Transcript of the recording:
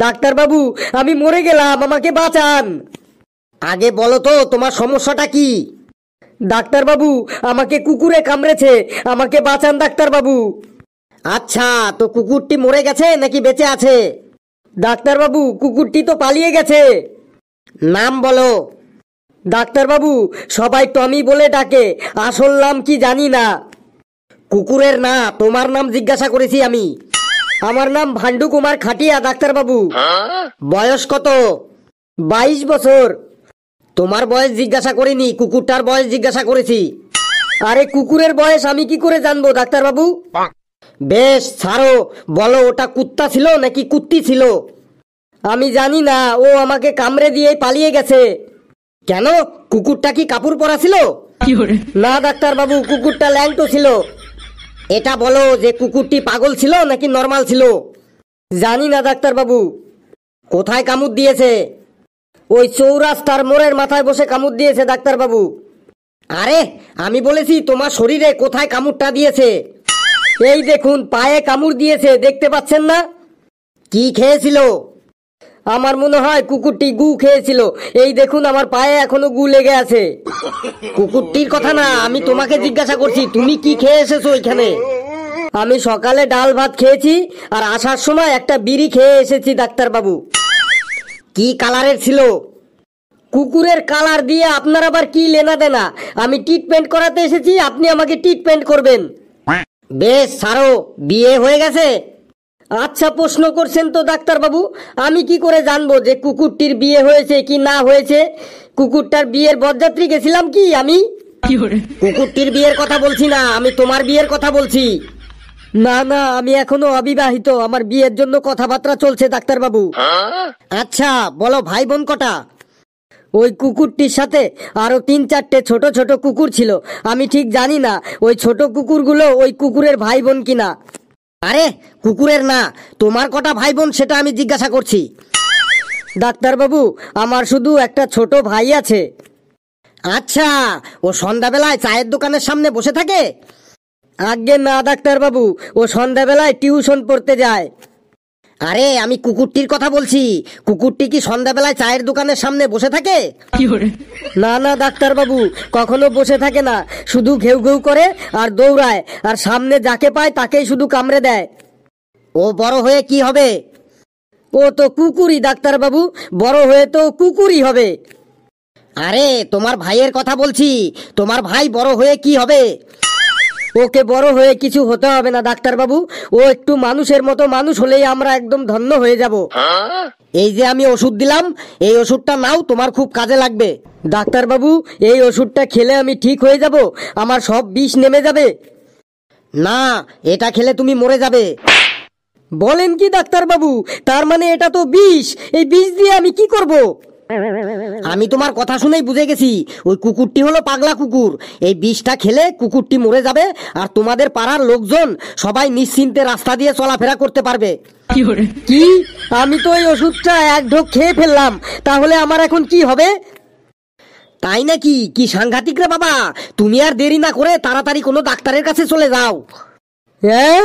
Doctor বাবু, আমি মরে গেলাম, আমাকে বাঁচান। আগে বলো তো তোমার সমস্যাটা কি? ডাক্তার বাবু, আমাকে কুকুরে কামড়েছে, আমাকে বাঁচান ডাক্তার বাবু। আচ্ছা, তো কুকুরটি মরে গেছে নাকি বেঁচে আছে? ডাক্তার বাবু, কুকুরটি তো পালিয়ে গেছে। নাম বলো। ডাক্তার বাবু, সবাই টমি বলে ডাকে, আসল নাম কি জানি না। কুকুরের না, তোমার নাম জিজ্ঞাসা করেছি আমি। আমার নাম ভান্ডু কুমার খাটিয়া ডাক্তার বাবু। বয়স কত? 22 বছর। তোমার বয়স জিজ্ঞাসা করিনি, কুকুরটার বয়স জিজ্ঞাসা করেছি। আরে কুকুরের বয়স আমি কি করে জানবো ডাক্তার বাবু? বেশ ছাড়ো, বলো ওটা কুত্তা ছিল নাকি কুত্তি ছিল? আমি জানি না, ও আমাকে কামড়ে দিয়ে পালিয়ে গেছে। কেন, কুকুরটা কি কাপড় পরা ছিল? না ডাক্তার বাবু, কুকুরটা ল্যাংটো ছিল। এটা বলো যে কুকুরটি পাগল ছিল নাকি নর্মাল ছিল? জানি না ডাক্তার বাবু। কোথায় কামড় দিয়েছে? ওই চৌরাস্তার মোড়ের মাথায় বসে কামড় দিয়েছে ডাক্তার বাবু। আরে আমি বলেছি তোমার শরীরে কোথায় কামড়টা দিয়েছে। এই দেখুন, পায়ে কামড় দিয়েছে, দেখতে পাচ্ছেন না? কি খেয়েছিল? আমার মনে হয় কুকুরটি গু খেয়েছিল। এই দেখুন, আমার পায়ে এখনো গু লেগে আছে। কুকুরটির কথা না, আমি তোমাকে জিজ্ঞাসা করছি, তুমি কি খেয়ে এসেছো এখানে? আমি সকালে ডাল ভাত খেয়েছি, আর আসার সময় একটা বিড়ি খেয়ে এসেছি ডাক্তার বাবু। কি কালারের ছিল? কুকুরের কালার দিয়ে আপনার আবার কি লেনা দেনা? আমি ট্রিটমেন্ট করাতে এসেছি, আপনি আমাকে ট্রিটমেন্ট করবেন। বেশ ছাড়ো, বিয়ে হয়ে গেছে? আচ্ছা, প্রশ্ন করছেন তো ডাক্তার বাবু, আমি কি করে জানবো যে কুকুরটির বিয়ে হয়েছে কি না হয়েছে? কুকুরটার বিয়ের বরযাত্রী গেছিলাম কি আমি? কুকুরটির বিয়ের কথা বলছি না, আমি তোমার বিয়ের কথা বলছি। না না, আমি এখনো অবিবাহিত, আমার বিয়ের জন্য কথাবার্তা চলছে ডাক্তার বাবু। আচ্ছা বলো, ভাই বোন কটা? ওই কুকুরটির সাথে আরো 3-4টে ছোট ছোট কুকুর ছিল, আমি ঠিক জানি না ওই ছোট কুকুরগুলো ওই কুকুরের ভাই বোন কিনা। আরে কুকুরের না, তোমার কটা ভাই বোন সেটা আমি জিজ্ঞাসা করছি। ডাক্তার বাবু, আমার শুধু একটা ছোট ভাই আছে। আচ্ছা, ও সন্ধ্যাবেলায় চায়ের দোকানের সামনে বসে থাকে? আজ্ঞে না ডাক্তার বাবু, ও সন্ধ্যাবেলায় টিউশন পড়তে যায়। আরে আমি কুকুরটির কথা বলছি, কুকুরটি কি সন্ধ্যাবেলায় চায়ের দোকানের সামনে বসে থাকে? না না ডাক্তার বাবু, কখনো বসে থাকে না, শুধু ঘেউ ঘেউ করে আর দৌড়ায়, আর সামনে যাকে পায় তাকেই শুধু কামড়ে দেয়। ও বড় হয়ে কি হবে? ও তো কুকুরই ডাক্তার বাবু, বড় হয়ে তো কুকুরই হবে। আরে তোমার ভাইয়ের কথা বলছি, তোমার ভাই বড় হয়ে কি হবে? ওকে বড় হয়ে কিছু হতে হবে না ডাক্তার বাবু, ও একটু মানুষের মতো মানুষ হলেই আমরা একদম ধন্য হয়ে যাব। এই যে আমি ওষুধ দিলাম, এই ওষুধটা নাও, তোমার খুব কাজে লাগবে। ডাক্তার বাবু, এই ওষুধটা খেলে আমি ঠিক হয়ে যাব? আমার সব বিষ নেমে যাবে? না, এটা খেলে তুমি মরে যাবে। বলেন কি ডাক্তার বাবু, তার মানে এটা তো বিষ, এই বিষ দিয়ে আমি কি করব? আমি তোমার কথা শুনেই বুঝে গেছি, ওই কুকুরটি হলো পাগলা কুকুর। এই বিষটা খেলে কুকুরটি মরে যাবে, আর তোমাদের পাড়ার লোকজন সবাই নিশ্চিন্তে রাস্তা দিয়ে চলাফেরা করতে পারবে। কি? আমি তো এই ওষুধটা এক ঢোক খেয়ে ফেললাম, তাহলে আমার এখন কি হবে? তাই নাকি? কি সাংঘাতিক রে বাবা, তুমি আর দেরি না করে তাড়াতাড়ি কোনো ডাক্তারের কাছে চলে যাও। হ্যাঁ?